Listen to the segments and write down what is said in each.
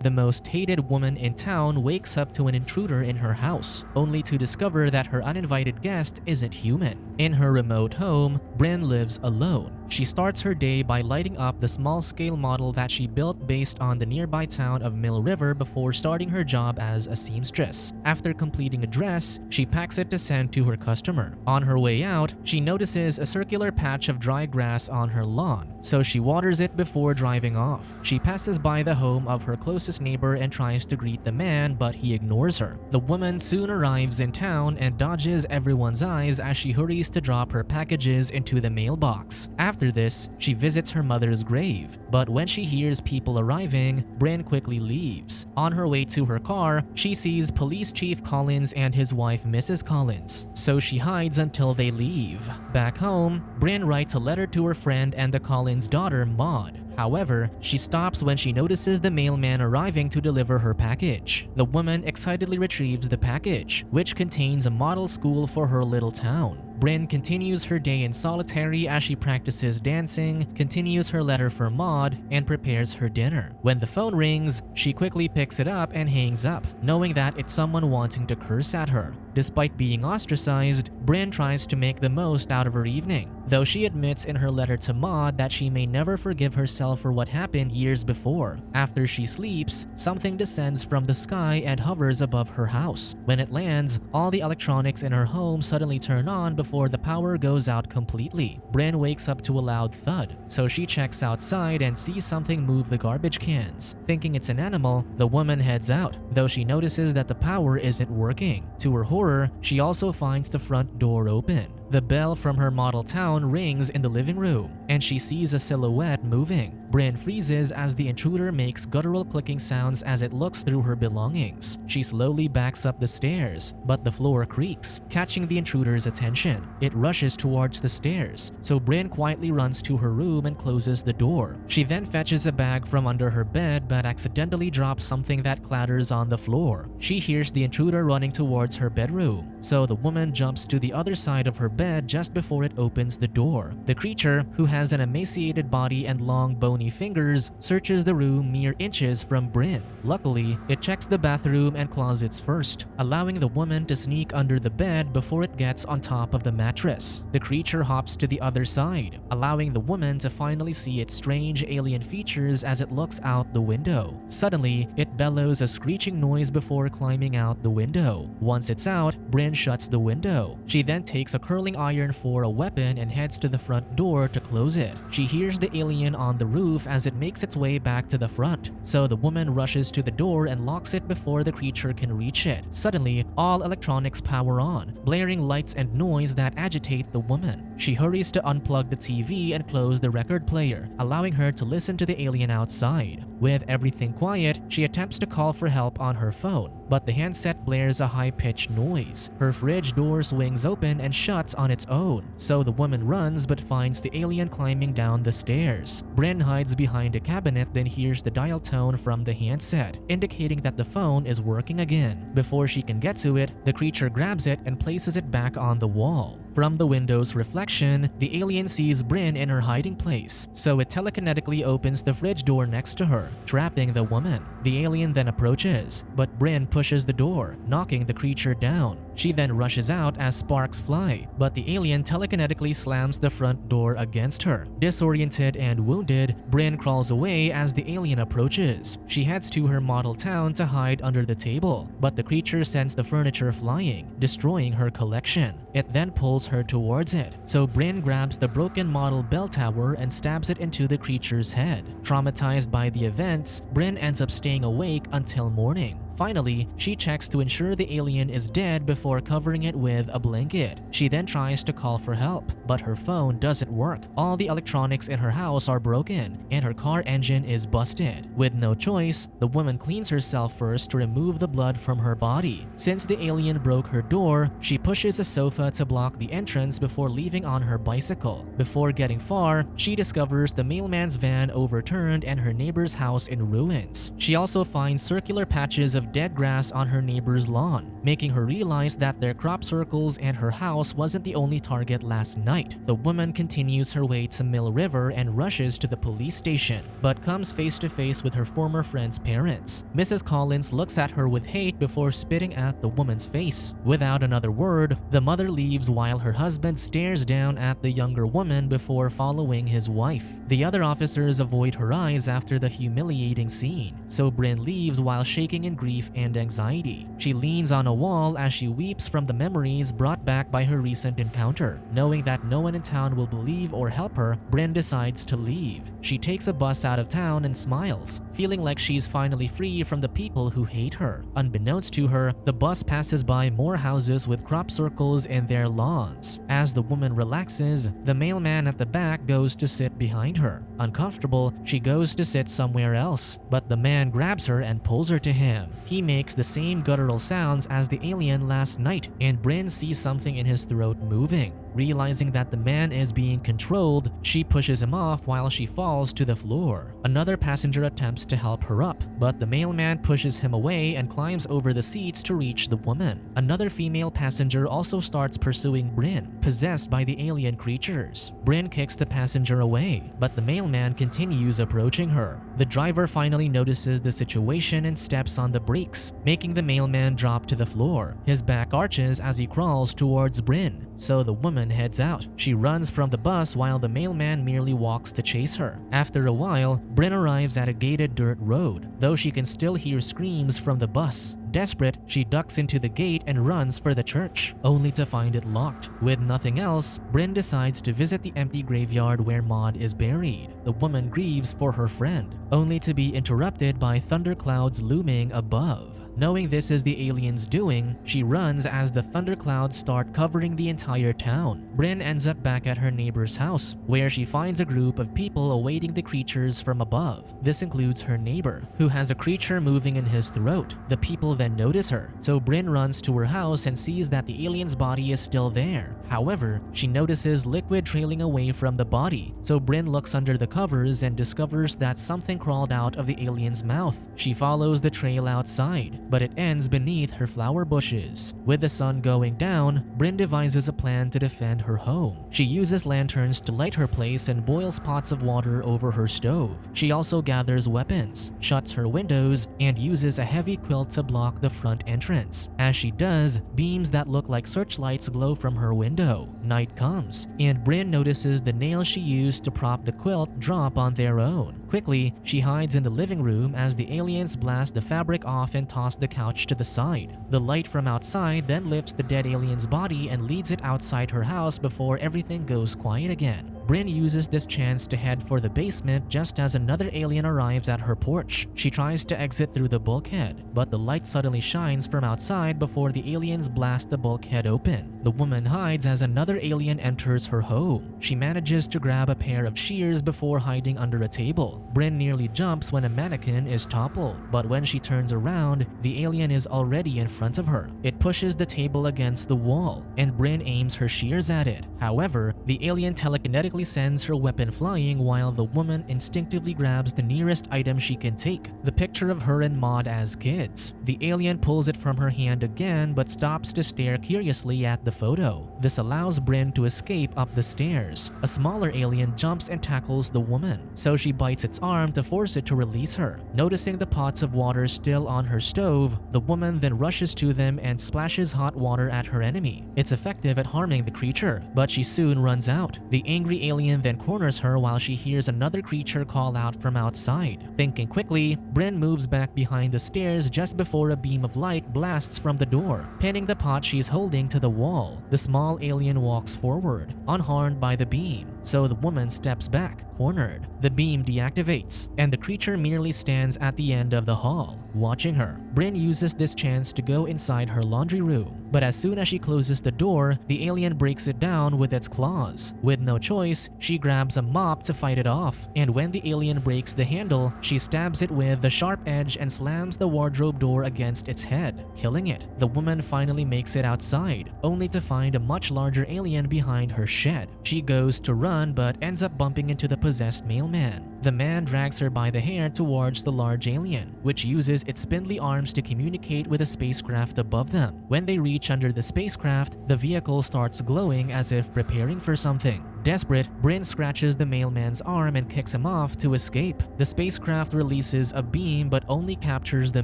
the most hated woman in town wakes up to an intruder in her house, only to discover that her uninvited guest isn't human. In her remote home, Bryn lives alone. She starts her day by lighting up the small-scale model that she built based on the nearby town of Mill River before starting her job as a seamstress. After completing a dress, she packs it to send to her customer. On her way out, she notices a circular patch of dry grass on her lawn, so she waters it before driving off. She passes by the home of her closest neighbor and tries to greet the man, but he ignores her. The woman soon arrives in town and dodges everyone's eyes as she hurries to drop her packages into the mailbox. After this, she visits her mother's grave, but when she hears people arriving, Bryn quickly leaves. On her way to her car, she sees Police Chief Collins and his wife Mrs. Collins, so she hides until they leave. Back home, Bryn writes a letter to her friend and the Collins' daughter, Maud. However, she stops when she notices the mailman arriving to deliver her package. The woman excitedly retrieves the package, which contains a model school for her little town. Bryn continues her day in solitary as she practices dancing, continues her letter for Maud, and prepares her dinner. When the phone rings, she quickly picks it up and hangs up, knowing that it's someone wanting to curse at her. Despite being ostracized, Bryn tries to make the most out of her evening, though she admits in her letter to Maud that she may never forgive herself for what happened years before. After she sleeps, something descends from the sky and hovers above her house. When it lands, all the electronics in her home suddenly turn on before the power goes out completely. Bryn wakes up to a loud thud, so she checks outside and sees something move the garbage cans. Thinking it's an animal, the woman heads out, though she notices that the power isn't working. To her horror, she also finds the front door open. The bell from her model town rings in the living room, and she sees a silhouette moving. Bryn freezes as the intruder makes guttural clicking sounds as it looks through her belongings. She slowly backs up the stairs, but the floor creaks, catching the intruder's attention. It rushes towards the stairs, so Bryn quietly runs to her room and closes the door. She then fetches a bag from under her bed but accidentally drops something that clatters on the floor. She hears the intruder running towards her bedroom, so the woman jumps to the other side of her bed just before it opens the door. The creature, who has an emaciated body and long bony fingers, searches the room mere inches from Bryn. Luckily, it checks the bathroom and closets first, allowing the woman to sneak under the bed before it gets on top of the mattress. The creature hops to the other side, allowing the woman to finally see its strange alien features as it looks out the window. Suddenly, it bellows a screeching noise before climbing out the window. Once it's out, Bryn shuts the window. She then takes a curling iron for a weapon and heads to the front door to close it. She hears the alien on the roof as it makes its way back to the front, so the woman rushes to the door and locks it before the creature can reach it. Suddenly, all electronics power on, blaring lights and noise that agitate the woman. She hurries to unplug the TV and close the record player, allowing her to listen to the alien outside. With everything quiet, she attempts to call for help on her phone, but the handset blares a high-pitched noise. Her fridge door swings open and shuts on its own, so the woman runs but finds the alien climbing down the stairs. Bryn hides behind a cabinet, then hears the dial tone from the handset, indicating that the phone is working again. Before she can get to it, the creature grabs it and places it back on the wall. From the window's reflection, the alien sees Bryn in her hiding place, so it telekinetically opens the fridge door next to her, trapping the woman. The alien then approaches, but Bryn pushes the door, knocking the creature down. She then rushes out as sparks fly, but the alien telekinetically slams the front door against her. Disoriented and wounded, Bryn crawls away as the alien approaches. She heads to her model town to hide under the table, but the creature sends the furniture flying, destroying her collection. It then pulls her towards it, so Bryn grabs the broken model bell tower and stabs it into the creature's head. Traumatized by the events, Bryn ends up staying awake until morning. Finally, she checks to ensure the alien is dead before covering it with a blanket. She then tries to call for help, but her phone doesn't work. All the electronics in her house are broken, and her car engine is busted. With no choice, the woman cleans herself first to remove the blood from her body. Since the alien broke her door, she pushes a sofa to block the entrance before leaving on her bicycle. Before getting far, she discovers the mailman's van overturned and her neighbor's house in ruins. She also finds circular patches of of dead grass on her neighbor's lawn, making her realize that their crop circles and her house wasn't the only target last night. The woman continues her way to Mill River and rushes to the police station, but comes face to face with her former friend's parents. Mrs. Collins looks at her with hate before spitting at the woman's face. Without another word, the mother leaves while her husband stares down at the younger woman before following his wife. The other officers avoid her eyes after the humiliating scene, so Bryn leaves while shaking in grief and anxiety. She leans on a wall as she weeps from the memories brought back by her recent encounter. Knowing that no one in town will believe or help her, Bryn decides to leave. She takes a bus out of town and smiles, feeling like she's finally free from the people who hate her. Unbeknownst to her, the bus passes by more houses with crop circles in their lawns. As the woman relaxes, the mailman at the back goes to sit behind her. Uncomfortable, she goes to sit somewhere else, but the man grabs her and pulls her to him. He makes the same guttural sounds as the alien last night, and Bryn sees something in his throat moving. Realizing that the man is being controlled, she pushes him off while she falls to the floor. Another passenger attempts to help her up, but the mailman pushes him away and climbs over the seats to reach the woman. Another female passenger also starts pursuing Bryn, possessed by the alien creatures. Bryn kicks the passenger away, but the mailman continues approaching her. The driver finally notices the situation and steps on the brakes, making the mailman drop to the floor. His back arches as he crawls towards Bryn, so the woman heads out. She runs from the bus while the mailman merely walks to chase her. After a while, Bryn arrives at a gated dirt road, though she can still hear screams from the bus. Desperate, she ducks into the gate and runs for the church, only to find it locked. With nothing else, Bryn decides to visit the empty graveyard where Maud is buried. The woman grieves for her friend, only to be interrupted by thunderclouds looming above. Knowing this is the alien's doing, she runs as the thunderclouds start covering the entire town. Bryn ends up back at her neighbor's house, where she finds a group of people awaiting the creatures from above. This includes her neighbor, who has a creature moving in his throat. The people then notice her, so Bryn runs to her house and sees that the alien's body is still there. However, she notices liquid trailing away from the body, so Bryn looks under the covers and discovers that something crawled out of the alien's mouth. She follows the trail outside, but it ends beneath her flower bushes. With the sun going down, Bryn devises a plan to defend her home. She uses lanterns to light her place and boils pots of water over her stove. She also gathers weapons, shuts her windows, and uses a heavy quilt to block the front entrance. As she does, beams that look like searchlights glow from her window. Night comes, and Bryn notices the nails she used to prop the quilt drop on their own. Quickly, she hides in the living room as the aliens blast the fabric off and toss the couch to the side. The light from outside then lifts the dead alien's body and leads it outside her house before everything goes quiet again. Bryn uses this chance to head for the basement just as another alien arrives at her porch. She tries to exit through the bulkhead, but the light suddenly shines from outside before the aliens blast the bulkhead open. The woman hides as another alien enters her home. She manages to grab a pair of shears before hiding under a table. Bryn nearly jumps when a mannequin is toppled, but when she turns around, the alien is already in front of her. It pushes the table against the wall, and Bryn aims her shears at it. However, the alien telekinetically sends her weapon flying while the woman instinctively grabs the nearest item she can take, the picture of her and Maud as kids. The alien pulls it from her hand again but stops to stare curiously at the photo. This allows Bryn to escape up the stairs. A smaller alien jumps and tackles the woman, so she bites its arm to force it to release her. Noticing the pots of water still on her stove, the woman then rushes to them and splashes hot water at her enemy. It's effective at harming the creature, but she soon runs out. The angry alien then corners her while she hears another creature call out from outside. Thinking quickly, Bryn moves back behind the stairs just before a beam of light blasts from the door, pinning the pot she's holding to the wall. The small alien walks forward, unharmed by the beam, so the woman steps back, cornered. The beam deactivates, and the creature merely stands at the end of the hall, watching her. Bryn uses this chance to go inside her laundry room, but as soon as she closes the door, the alien breaks it down with its claws. With no choice, she grabs a mop to fight it off, and when the alien breaks the handle, she stabs it with the sharp edge and slams the wardrobe door against its head, killing it. The woman finally makes it outside, only to find a much larger alien behind her shed. She goes to run run but ends up bumping into the possessed mailman. The man drags her by the hair towards the large alien, which uses its spindly arms to communicate with a spacecraft above them. When they reach under the spacecraft, the vehicle starts glowing as if preparing for something. Desperate, Bryn scratches the mailman's arm and kicks him off to escape. The spacecraft releases a beam but only captures the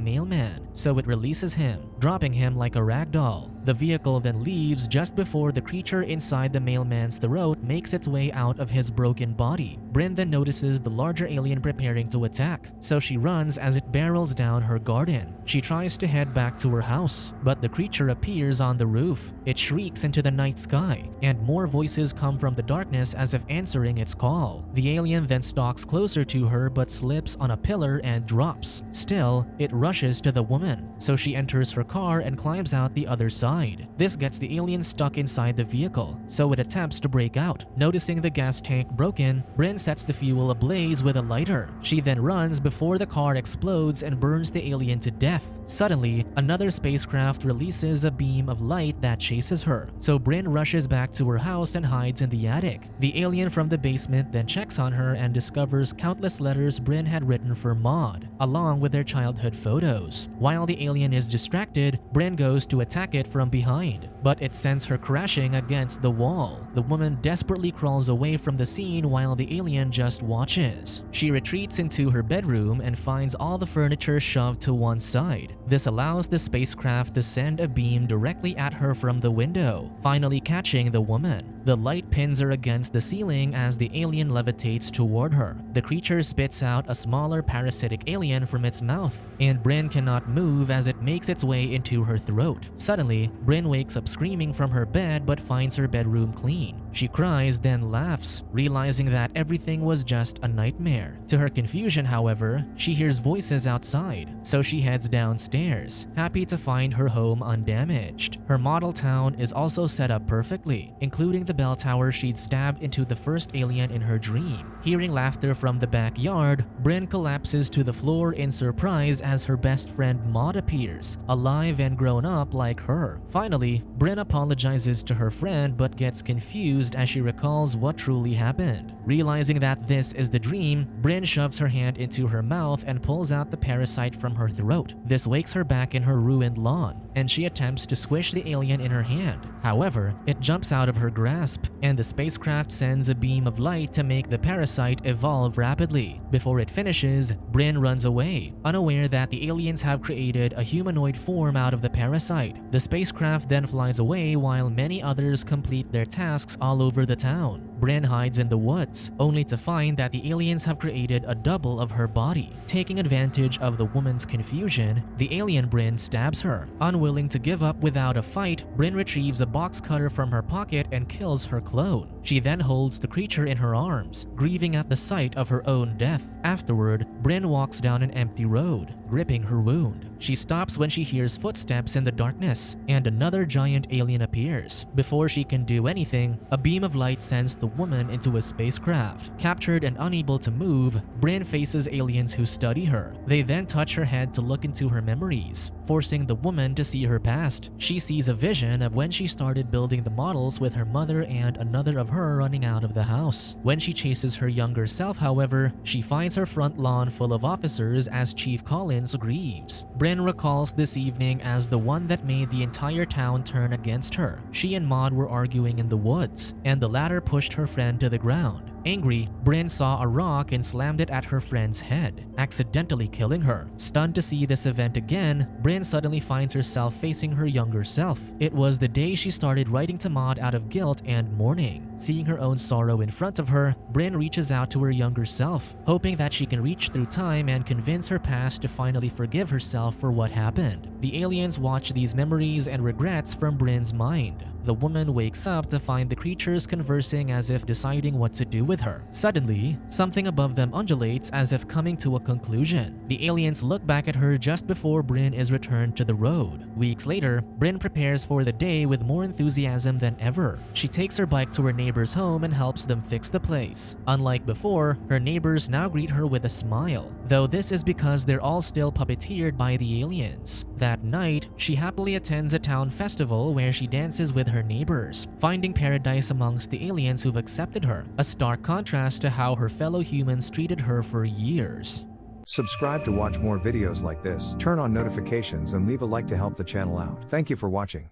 mailman, so it releases him, dropping him like a rag doll. The vehicle then leaves just before the creature inside the mailman's throat makes its way out of his broken body. Bryn then notices the larger alien preparing to attack, so she runs as it barrels down her garden. She tries to head back to her house, but the creature appears on the roof. It shrieks into the night sky, and more voices come from the darkness as if answering its call. The alien then stalks closer to her but slips on a pillar and drops. Still, it rushes to the woman, so she enters her car and climbs out the other side. This gets the alien stuck inside the vehicle, so it attempts to break out. Noticing the gas tank broken, Bryn sets the fuel ablaze with a lighter. She then runs before the car explodes and burns the alien to death. Suddenly, another spacecraft releases a beam of light that chases her, so Bryn rushes back to her house and hides in the attic. The alien from the basement then checks on her and discovers countless letters Bryn had written for Maud, along with their childhood photos. While the alien is distracted, Bryn goes to attack it from behind, but it sends her crashing against the wall. The woman desperately crawls away from the scene while the alien just watches. She retreats into her bedroom and finds all the furniture shoved to one side. This allows the spacecraft to send a beam directly at her from the window, finally catching the woman. The light pins her against the ceiling as the alien levitates toward her. The creature spits out a smaller parasitic alien from its mouth, and Bryn cannot move as it makes its way into her throat. Suddenly, Bryn wakes up screaming from her bed but finds her bedroom clean. She cries, then laughs, realizing that everything was just a nightmare. To her confusion, however, she hears voices outside, so she heads downstairs, happy to find her home undamaged. Her model town is also set up perfectly, including the bell tower she'd stabbed into the first alien in her dream. Hearing laughter from the backyard, Bryn collapses to the floor in surprise as her best friend Maud appears, alive and grown up like her. Finally, Bryn apologizes to her friend but gets confused as she recalls what truly happened. Realizing that this is the dream, Bryn shoves her hand into her mouth and pulls out the parasite from her throat. This wakes her back in her ruined lawn, and she attempts to squish the alien in her hand. However, it jumps out of her grasp, and the spacecraft sends a beam of light to make the parasite evolve rapidly. Before it finishes, Bryn runs away, unaware that the aliens have created a humanoid form out of the parasite. The spacecraft then flies away while many others complete their tasks all over the town. Bryn hides in the woods, only to find that the aliens have created a double of her body. Taking advantage of the woman's confusion, the alien Bryn stabs her. Unwilling to give up without a fight, Bryn retrieves a box cutter from her pocket and kills her clone. She then holds the creature in her arms, grieving at the sight of her own death. Afterward, Bryn walks down an empty road, gripping her wound. She stops when she hears footsteps in the darkness, and another giant alien appears. Before she can do anything, a beam of light sends the woman into a spacecraft. Captured and unable to move, Bryn faces aliens who study her. They then touch her head to look into her memories, forcing the woman to see her past. She sees a vision of when she started building the models with her mother and another of her running out of the house. When she chases her younger self, however, she finds her front lawn full of officers as Chief Collins grieves. Bryn recalls this evening as the one that made the entire town turn against her. She and Maud were arguing in the woods, and the latter pushed her friend to the ground. Angry, Bryn saw a rock and slammed it at her friend's head, accidentally killing her. Stunned to see this event again, Bryn suddenly finds herself facing her younger self. It was the day she started writing to Maud out of guilt and mourning. Seeing her own sorrow in front of her, Bryn reaches out to her younger self, hoping that she can reach through time and convince her past to finally forgive herself for what happened. The aliens watch these memories and regrets from Bryn's mind. The woman wakes up to find the creatures conversing as if deciding what to do with her. Suddenly, something above them undulates as if coming to a conclusion. The aliens look back at her just before Bryn is returned to the road. Weeks later, Bryn prepares for the day with more enthusiasm than ever. She takes her bike to her neighbor's home and helps them fix the place. Unlike before, her neighbors now greet her with a smile, though this is because they're all still puppeteered by the aliens. That night, she happily attends a town festival where she dances with her neighbors, finding paradise amongst the aliens who've accepted her, a stark contrast to how her fellow humans treated her for years. Subscribe to watch more videos like this, turn on notifications and leave a like to help the channel out. Thank you for watching.